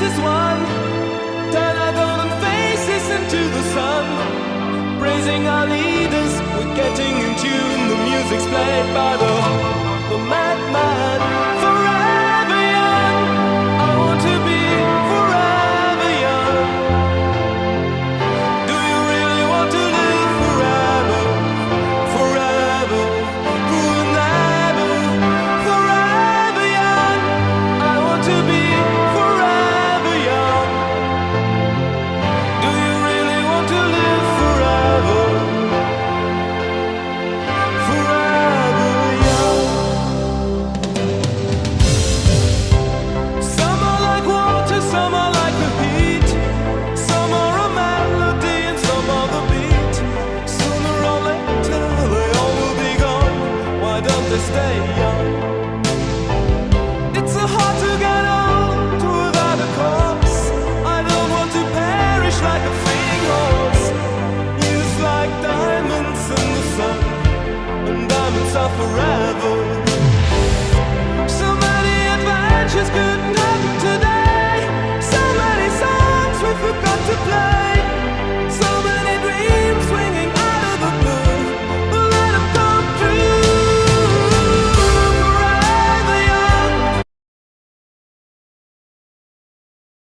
as one. Turn our golden faces into the sun. Praising our leaders, we're getting in tune. The music's played by the madman.